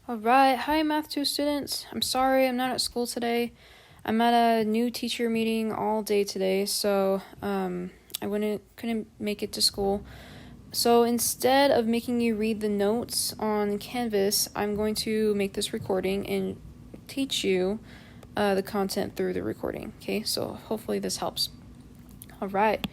Alright, hi Math 2 students. I'm sorry I'm not at school today. I'm at a new teacher meeting all day today, so I couldn't make it to school. So instead of making you read the notes on Canvas, I'm going to make this recording and teach you the content through the recording. Okay, so hopefully this helps. Alright.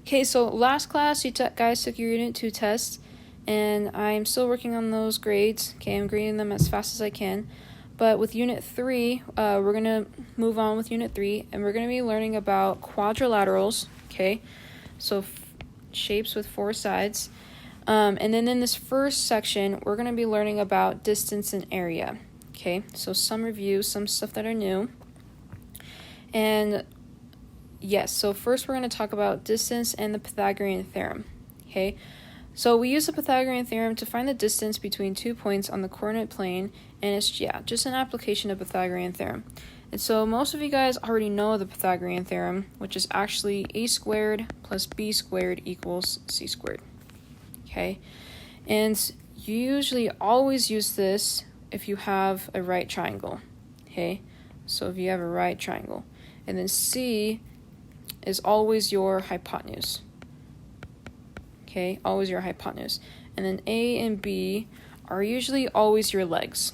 Okay, so last class you guys took your Unit 2 test, and I'm still working on those grades. Okay, I'm grading them as fast as I can. But with Unit 3, we're going to move on with Unit 3, and we're going to be learning about quadrilaterals, okay? So shapes with four sides. And then in this first section, we're going to be learning about distance and area, okay? So some review, some stuff that are new. And yes, so first we're going to talk about distance and the Pythagorean theorem, okay? So we use the Pythagorean theorem to find the distance between 2 points on the coordinate plane, and it's, just an application of Pythagorean theorem. And so most of you guys already know the Pythagorean theorem, which is actually a squared plus b squared equals c squared, okay? And you usually always use this if you have a right triangle, okay? So if you have a right triangle, and then c is always your hypotenuse. Okay, always your hypotenuse. And then A and B are usually always your legs.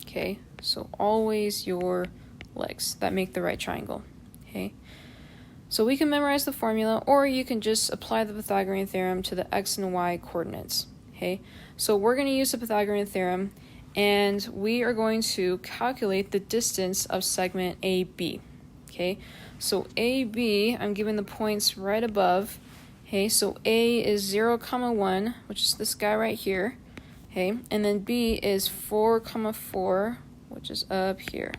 Okay, so always your legs that make the right triangle. Okay, so we can memorize the formula, or you can just apply the Pythagorean theorem to the x and y coordinates. Okay, so we're going to use the Pythagorean theorem, and we are going to calculate the distance of segment AB. Okay, so AB, I'm given the points right above. Okay, so A is 0, 1, which is this guy right here. Okay, and then B is 4, 4, which is up here.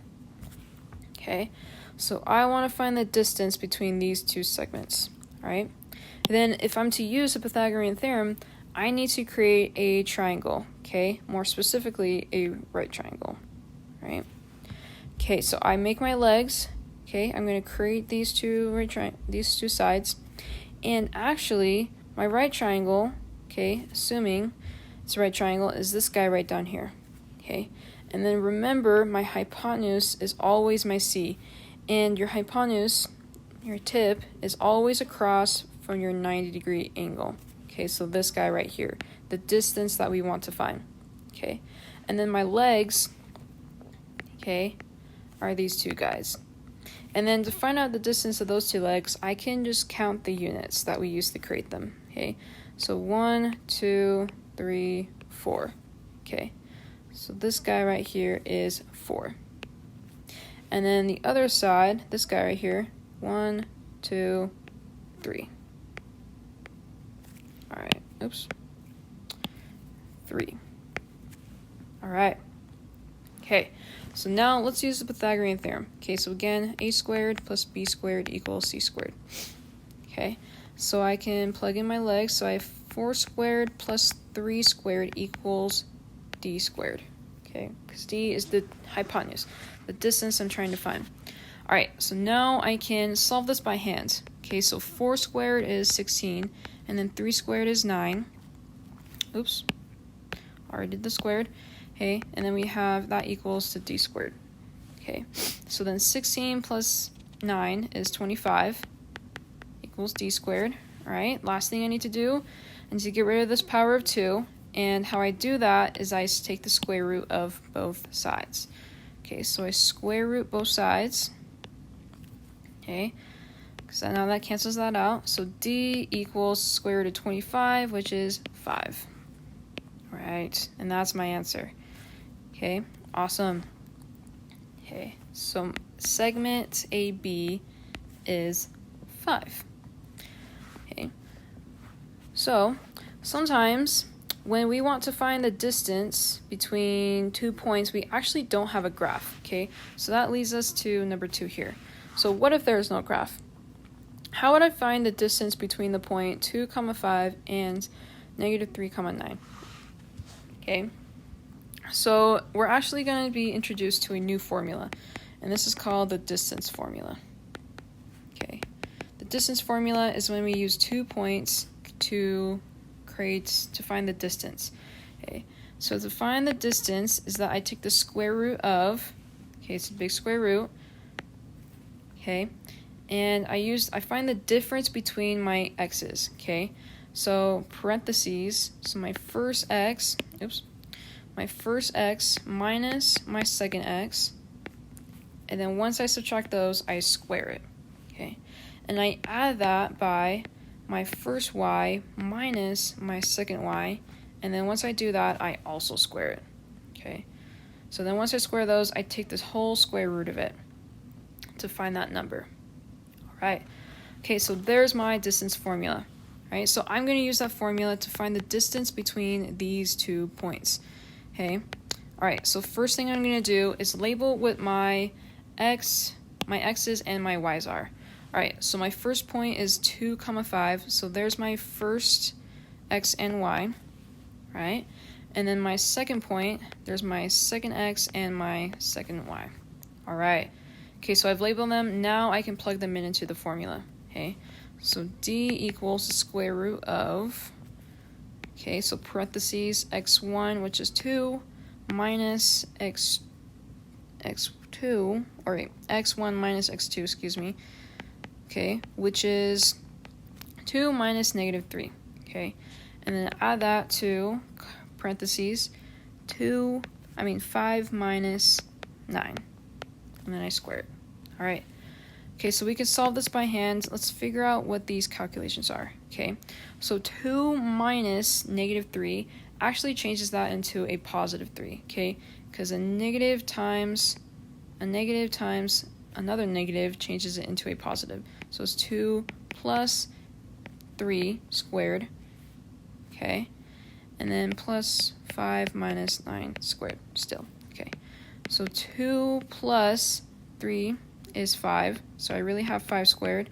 Okay, so I want to find the distance between these two segments. All right, and then if I'm to use the Pythagorean theorem, I need to create a triangle. Okay, more specifically, a right triangle. Right. Okay, so I make my legs. Okay, I'm going to create these two sides. And actually, my right triangle, okay, assuming it's a right triangle, is this guy right down here, okay? And then remember, my hypotenuse is always my C. And your hypotenuse, your tip, is always across from your 90-degree angle. Okay, so this guy right here, the distance that we want to find, okay? And then my legs, okay, are these two guys. And then to find out the distance of those two legs, I can just count the units that we used to create them, okay? So 1, 2, 3, 4, okay? So this guy right here is 4. And then the other side, this guy right here, 1, 2, 3. All right, oops. 3. All right. Okay, so now let's use the Pythagorean theorem. Okay, so again, a squared plus b squared equals c squared. Okay, so I can plug in my legs. So I have 4 squared plus 3 squared equals d squared. Okay, because d is the hypotenuse, the distance I'm trying to find. All right, so now I can solve this by hand. Okay, so 4 squared is 16, and then 3 squared is 9. Oops, already did the squared. Okay, and then we have that equals to d squared. Okay, so then 16 plus 9 is 25 equals d squared. All right, last thing I need to do is to get rid of this power of 2. And how I do that is I take the square root of both sides. Okay, so I square root both sides. Okay, because now that cancels that out. So d equals square root of 25, which is 5. All right, and that's my answer. Okay, awesome. Okay, so segment AB is 5. Okay, so sometimes when we want to find the distance between 2 points, we actually don't have a graph, okay? So that leads us to number 2 here. So what if there's no graph? How would I find the distance between the point 2, 5 and negative 3, 9? Okay. So we're actually going to be introduced to a new formula, and this is called the distance formula. Okay, the distance formula is when we use 2 points to find the distance. Okay, So to find the distance is that I take the square root of, okay, it's a big square root, okay, and I find the difference between my x's, okay, so parentheses, so my first x minus my second x, and then once I subtract those, I square it, okay, and I add that by my first y minus my second y, and then once I do that, I also square it, okay? So then once I square those, I take this whole square root of it to find that number. All right, okay, so there's my distance formula, right? So I'm gonna use that formula to find the distance between these 2 points, okay? All right, so first thing I'm gonna do is label what my x's and my y's are. All right, so my first point is 2, 5, so there's my first x and y, right? And then my second point, there's my second x and my second y. All right, okay, so I've labeled them. Now I can plug them into the formula, okay? So d equals the square root of, okay, so parentheses x1, which is 2, minus x2, or wait, x1 minus x2, excuse me, okay, which is 2 minus negative 3, okay? And then add that to parentheses 5 minus 9, and then I square it. All right, okay, so we can solve this by hand. Let's figure out what these calculations are, okay? So 2 minus negative 3 actually changes that into a positive 3, okay? Because a negative times another negative changes it into a positive. So it's 2 plus 3 squared, okay? And then plus 5 minus 9 squared still, okay? So 2 plus 3 is 5, so I really have 5 squared,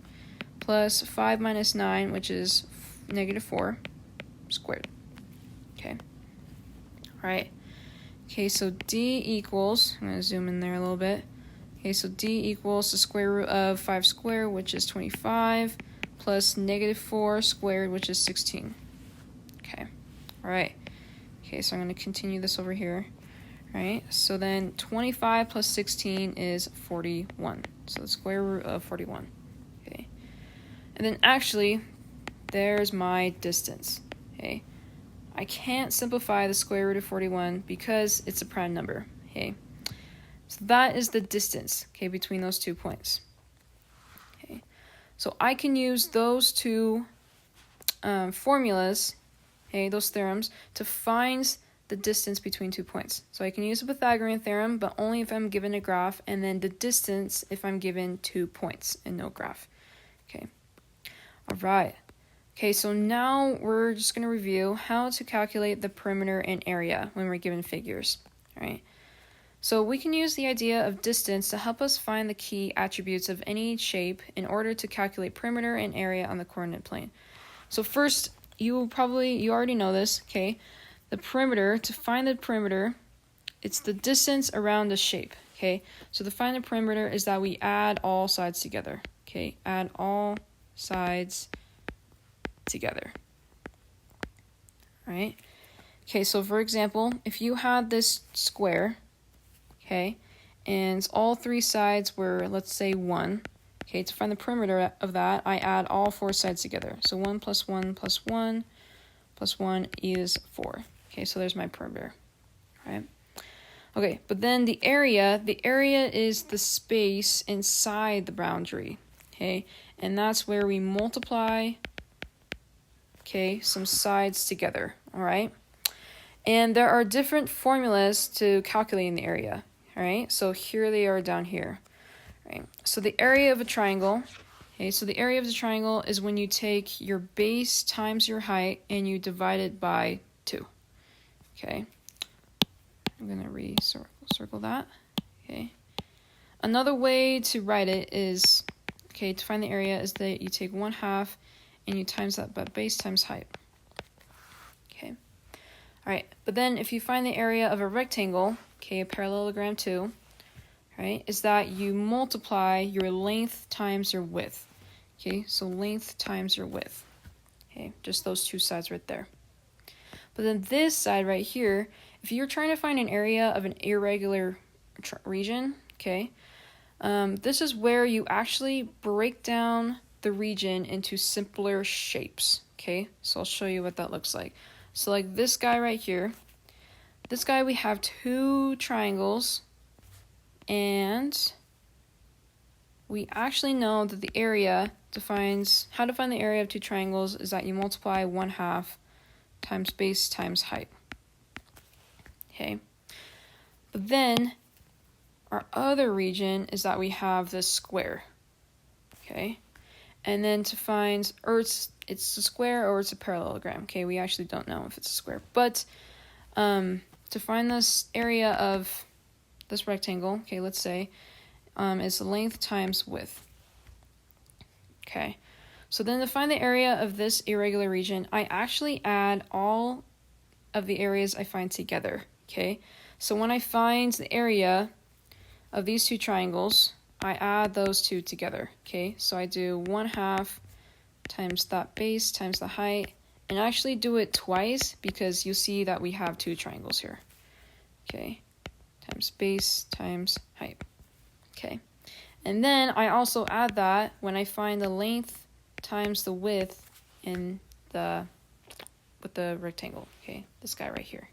plus 5 minus 9, which is negative 4 squared, okay? All right, okay, so d equals, I'm going to zoom in there a little bit. Okay, so d equals the square root of 5 squared, which is 25, plus negative 4 squared, which is 16. Okay, all right. Okay, so I'm going to continue this over here. All right, so then 25 plus 16 is 41. So the square root of 41. Okay, and then actually, there's my distance. Okay, I can't simplify the square root of 41 because it's a prime number. Okay. So that is the distance, okay, between those 2 points. Okay, so I can use those two formulas, okay, those theorems, to find the distance between 2 points. So I can use the Pythagorean theorem, but only if I'm given a graph, and then the distance if I'm given 2 points and no graph. Okay, all right. Okay, so now we're just going to review how to calculate the perimeter and area when we're given figures, all right? So we can use the idea of distance to help us find the key attributes of any shape in order to calculate perimeter and area on the coordinate plane. So first, you already know this, okay? The perimeter, to find the perimeter, it's the distance around the shape, okay? So to find the perimeter is that we add all sides together, okay? Add all sides together, all right? Okay, so for example, if you had this square, okay, and all 3 sides were, let's say, 1. Okay, to find the perimeter of that, I add all 4 sides together. So 1 plus 1 plus 1 plus 1 is 4. Okay, so there's my perimeter, right? Okay, but then the area is the space inside the boundary, okay? And that's where we multiply, okay, some sides together, all right? And there are different formulas to calculating the area. All right, so here they are down here. All right, so the area of a triangle, okay, so the area of the triangle is when you take your base times your height and you divide it by 2. Okay, I'm going to circle that. Okay, another way to write it is, okay, to find the area is that you take 1/2 and you times that by base times height. Okay, all right, but then if you find the area of a rectangle, okay, a parallelogram too, right, is that you multiply your length times your width. Okay, so length times your width. Okay, just those 2 sides right there. But then this side right here, if you're trying to find an area of an irregular region, okay, this is where you actually break down the region into simpler shapes, okay? So I'll show you what that looks like. So like this guy right here, this guy we have two triangles, and we actually know that the area defines, how to find the area of two triangles is that you multiply 1/2 times base times height. Okay. But then our other region is that we have this square. Okay. And then to find, or it's a square or it's a parallelogram. Okay, we actually don't know if it's a square. But to find this area of this rectangle, okay, let's say, is length times width. Okay, so then to find the area of this irregular region, I actually add all of the areas I find together. Okay, so when I find the area of these two triangles, I add those two together. Okay, so I do 1/2 times that base times the height, and I actually do it twice because you see that we have two triangles here. Okay, times base times height. Okay, and then I also add that when I find the length times the width in with the rectangle. Okay, this guy right here.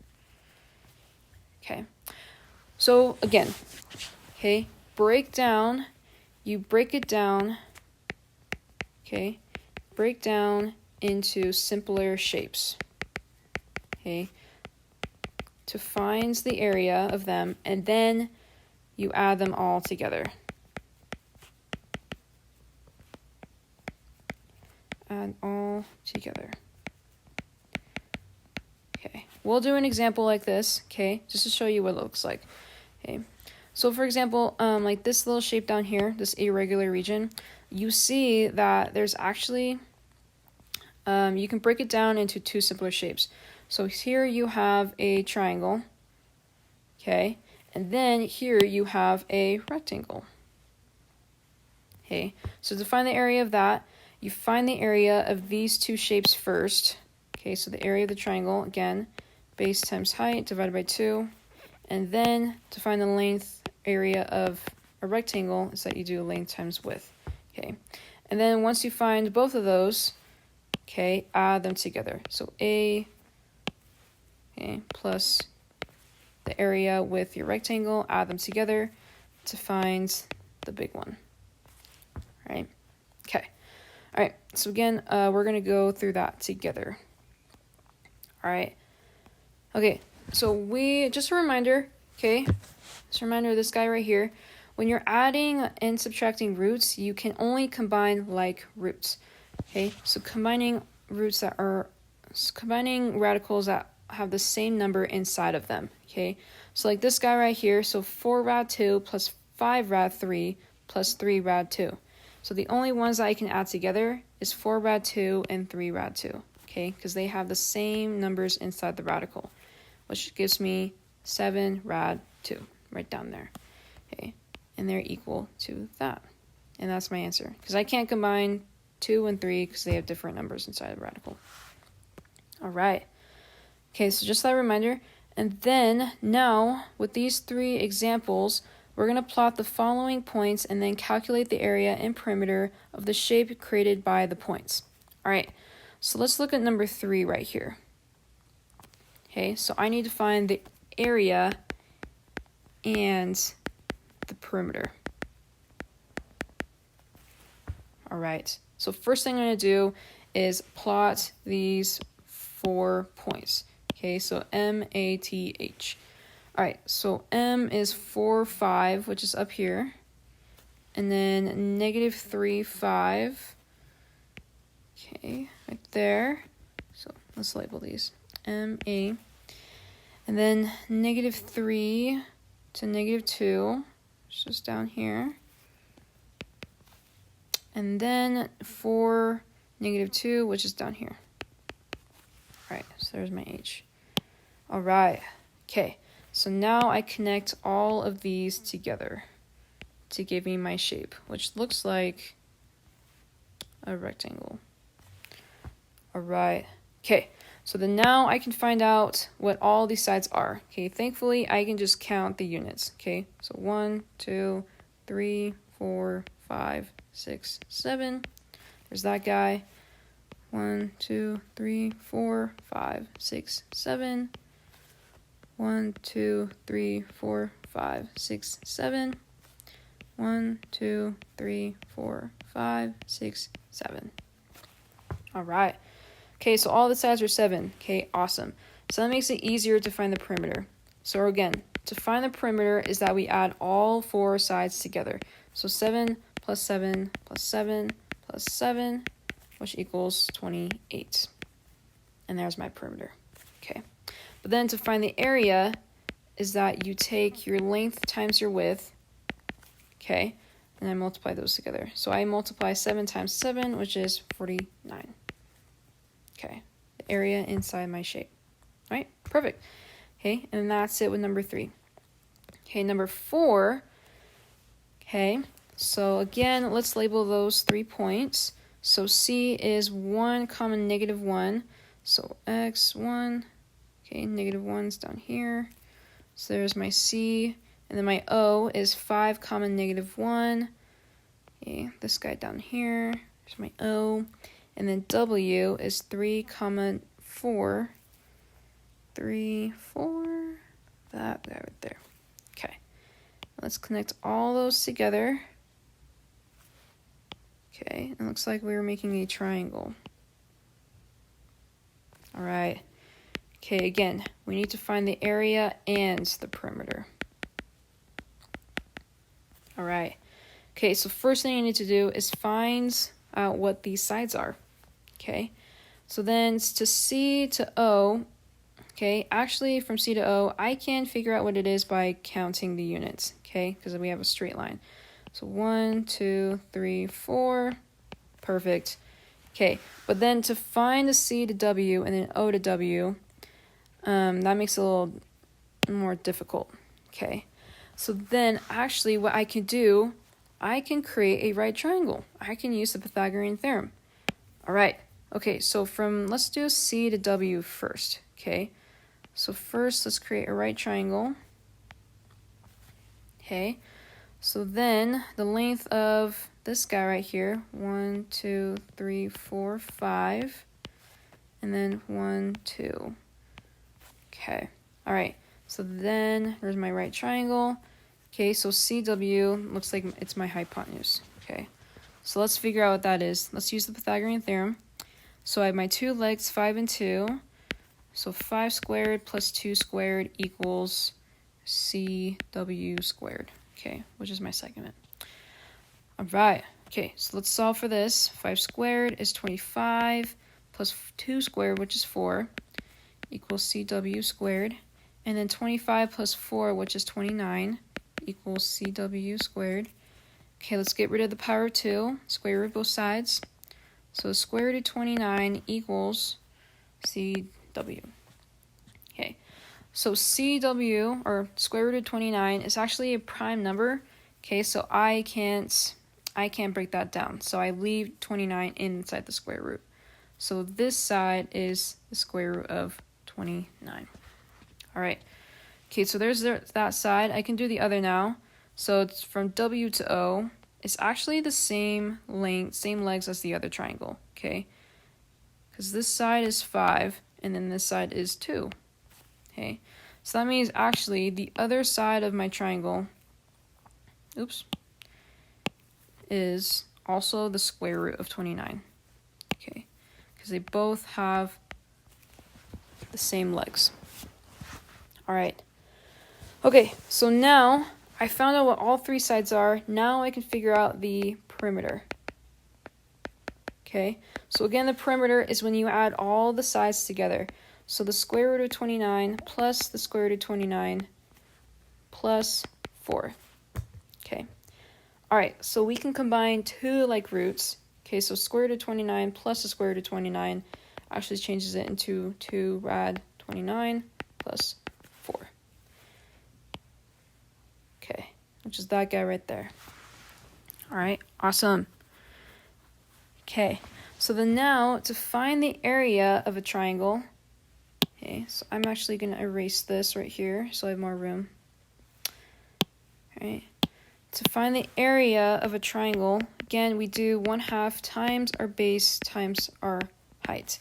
Okay, so again, okay, you break it down, okay, break down into simpler shapes, okay, to find the area of them, and then you add them all together. Add all together. Okay, we'll do an example like this, okay, just to show you what it looks like. Okay, so for example, like this little shape down here, this irregular region, you see that there's actually, you can break it down into two simpler shapes. So here you have a triangle, okay, and then here you have a rectangle. Okay, so to find the area of that, you find the area of these two shapes first. Okay, so the area of the triangle, again, base times height divided by 2. And then to find the length area of a rectangle is that you do length times width. Okay, and then once you find both of those, okay, add them together. So A, okay, plus the area with your rectangle, add them together to find the big one. All right, okay. All right, so again, we're going to go through that together. All right. Okay, so just a reminder, okay, just a reminder of this guy right here. When you're adding and subtracting roots, you can only combine like roots. Okay, so combining radicals that have the same number inside of them. Okay, so like this guy right here, so 4 rad 2 plus 5 rad 3 plus 3 rad 2. So the only ones that I can add together is 4 rad 2 and 3 rad 2, okay, because they have the same numbers inside the radical, which gives me 7 rad 2 right down there, okay, and they're equal to that. And that's my answer, because I can't combine 2 and 3 because they have different numbers inside the radical. All right, okay, so just that reminder. And then now with these 3 examples, we're going to plot the following points and then calculate the area and perimeter of the shape created by the points. All right, so let's look at number 3 right here. Okay, so I need to find the area and the perimeter. All right, so first thing I'm going to do is plot these 4 points. Okay, so MATH. All right, so M is 4, 5, which is up here. And then -3, 5. Okay, right there. So let's label these. MA. And then -3 to -2, which is down here. And then 4, -2, which is down here. All right, so there's my H. All right, okay. So now I connect all of these together to give me my shape, which looks like a rectangle. All right. Okay. So then now I can find out what all these sides are. Okay, thankfully I can just count the units. Okay, so 1, 2, 3, 4, 5, 6, 7. There's that guy. 1, 2, 3, 4, 5, 6, 7. 1, 2, 3, 4, 5, 6, 7. 1, 2, 3, 4, 5, 6, 7. All right. Okay, so all the sides are 7. Okay, awesome. So that makes it easier to find the perimeter. So again, to find the perimeter is that we add all 4 sides together. So 7 plus 7 plus 7 plus 7, which equals 28. And there's my perimeter. Okay. But then to find the area is that you take your length times your width. Okay. And I multiply those together. So I multiply 7 times 7, which is 49. Okay, the area inside my shape. All right, perfect. Okay, and that's it with number 3. Okay, number 4. Okay, so again, let's label those 3 points. So C is 1 comma negative 1. So x1, okay, negative 1's down here. So there's my C. And then my O is 5 comma negative 1. Okay, this guy down here. There's my O. And then W is 3 comma 4. 3, 4. That guy right there. Okay. Let's connect all those together. Okay. It looks like we were making a triangle. All right. Okay, again, we need to find the area and the perimeter. All right. Okay, so first thing you need to do is find out what these sides are. Okay, so then to C to O, okay, actually from C to O, I can figure out what it is by counting the units, okay, because we have a straight line. So 1, 2, 3, 4, perfect. Okay, but then to find the C to W and then O to W, that makes it a little more difficult, okay. So then actually what I can do, I can create a right triangle. I can use the Pythagorean theorem. All right. Okay, so let's do C to W first, okay? So first, let's create a right triangle. Okay, so then the length of this guy right here, 1, 2, 3, 4, 5, and then 1, 2. Okay, all right, so then there's my right triangle. Okay, so CW looks like it's my hypotenuse, okay? So let's figure out what that is. Let's use the Pythagorean theorem. So I have my 2 legs, 5 and 2. So 5 squared plus 2 squared equals CW squared, okay, which is my segment. All right, okay, so let's solve for this. 5 squared is 25 plus 2 squared, which is 4, equals CW squared. And then 25 plus 4, which is 29, equals CW squared. Okay, let's get rid of the power of 2, square root both sides. So the square root of 29 equals CW. Okay, so CW, or square root of 29, is actually a prime number. Okay, so I can't break that down. So I leave 29 inside the square root. So this side is the square root of 29. All right. Okay, so there's that side. I can do the other now. So it's from W to O. It's actually the same length, same legs as the other triangle, okay? Because this side is 5, and then this side is 2, okay? So that means actually the other side of my triangle, is also the square root of 29, okay? Because they both have the same legs. All right. Okay, so now I found out what all 3 sides are. Now I can figure out the perimeter. Okay, so again, the perimeter is when you add all the sides together. So the square root of 29 plus the square root of 29 plus 4. Okay, all right, so we can combine 2 like roots. Okay, so square root of 29 plus the square root of 29 actually changes it into 2 rad 29 plus 4. Okay, which is that guy right there. All right, awesome. Okay, so then now to find the area of a triangle, Okay, so I'm actually going to erase this right here so I have more room. All right. To find the area of a triangle, again, we do 1/2 times our base times our height.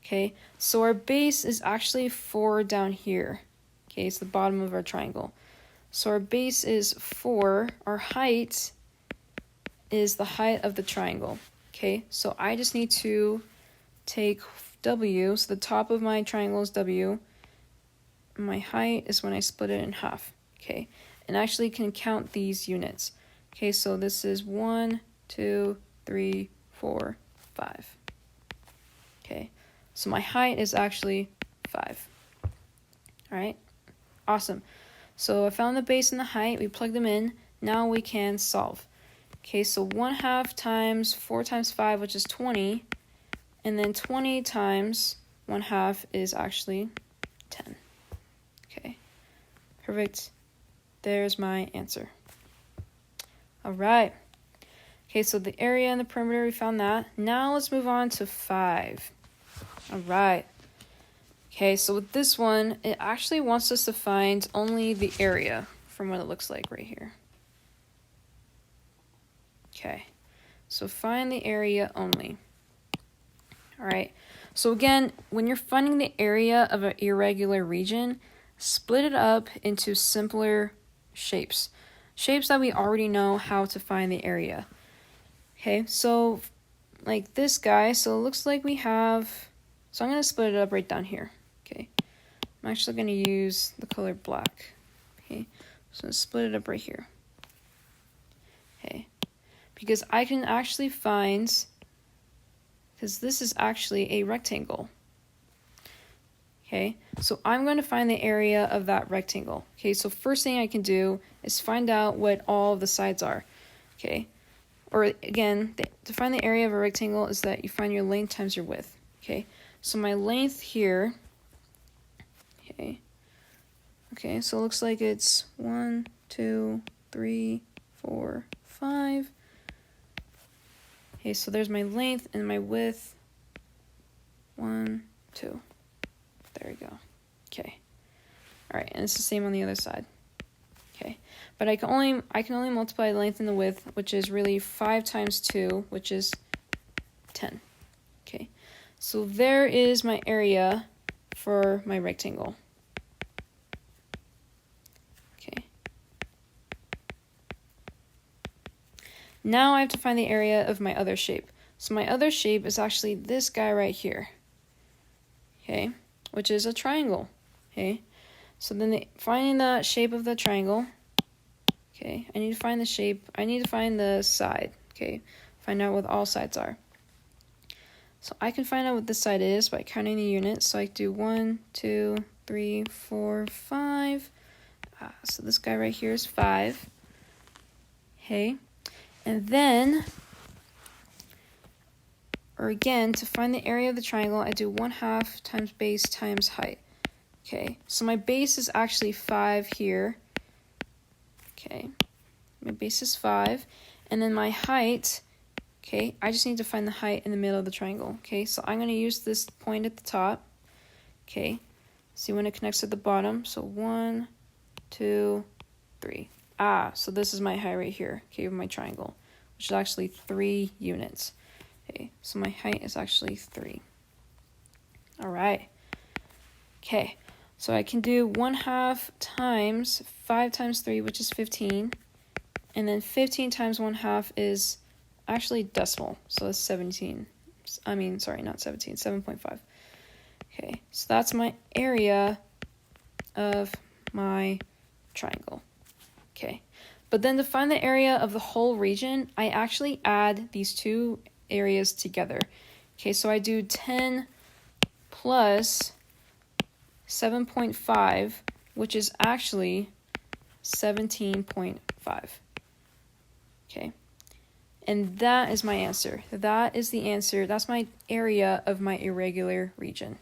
Okay, so our base is actually 4 down here. Okay, it's the bottom of our triangle. So our base is 4. Our height is the height of the triangle. Okay, so I just need to take W, so the top of my triangle is W. My height is when I split it in half. Okay, and actually can count these units. Okay, so this is 1, 2, 3, 4, 5. Okay, so my height is actually 5. All right, awesome. So I found the base and the height, we plug them in. Now we can solve. Okay, so 1/2 times 4 times 5, which is 20. And then 20 times 1/2 is actually 10. Okay, perfect. There's my answer. All right. Okay, so the area and the perimeter, we found that. Now let's move on to 5. All right. Okay, so with this one, it actually wants us to find only the area from what it looks like right here. Okay, so find the area only. All right, so again, when you're finding the area of an irregular region, split it up into simpler shapes. Shapes that we already know how to find the area. Okay, so like this guy, so it looks like we have, so I'm going to split it up right down here. Okay, I'm actually going to use the color black. Okay, so split it up right here. Okay, because I can actually find, because this is actually a rectangle. Okay, so I'm going to find the area of that rectangle. Okay, so first thing I can do is find out what all of the sides are. Okay, or again, to find the area of a rectangle is that you find your length times your width. Okay, so my length here, okay, so it looks like it's 1, 2, 3, 4, 5. Okay, so there's my length and my width. 1, 2. There we go. Okay. All right, and it's the same on the other side. Okay, but I can only multiply the length and the width, which is really 5 times 2, which is 10. Okay, so there is my area for my rectangle. Okay. Now I have to find the area of my other shape. So my other shape is actually this guy right here. Okay, which is a triangle. Okay, so then finding the shape of the triangle. Okay, I need to find the shape. I need to find the side. Okay, find out what all sides are. So I can find out what this side is by counting the units. So I do 1, 2, 3, 4, 5. So this guy right here is 5. Okay, and then, or again, to find the area of the triangle, I do 1/2 times base times height. Okay, so my base is actually 5 here. Okay, my base is 5. And then my height, okay, I just need to find the height in the middle of the triangle. Okay, so I'm going to use this point at the top. Okay, see when it connects to the bottom. So 1, 2, 3. So this is my height right here, okay, of my triangle, which is actually 3 units. Okay, so my height is actually 3. All right. Okay, so I can do 1/2 times 5 times 3, which is 15. And then 15 times 1/2 is actually decimal, so it's 17. Not 17, 7.5. Okay, so that's my area of my triangle. Okay, but then to find the area of the whole region, I actually add these two areas together. Okay, so I do 10 plus 7.5, which is actually 17.5. Okay, and that is my answer. That is the answer. That's my area of my irregular region.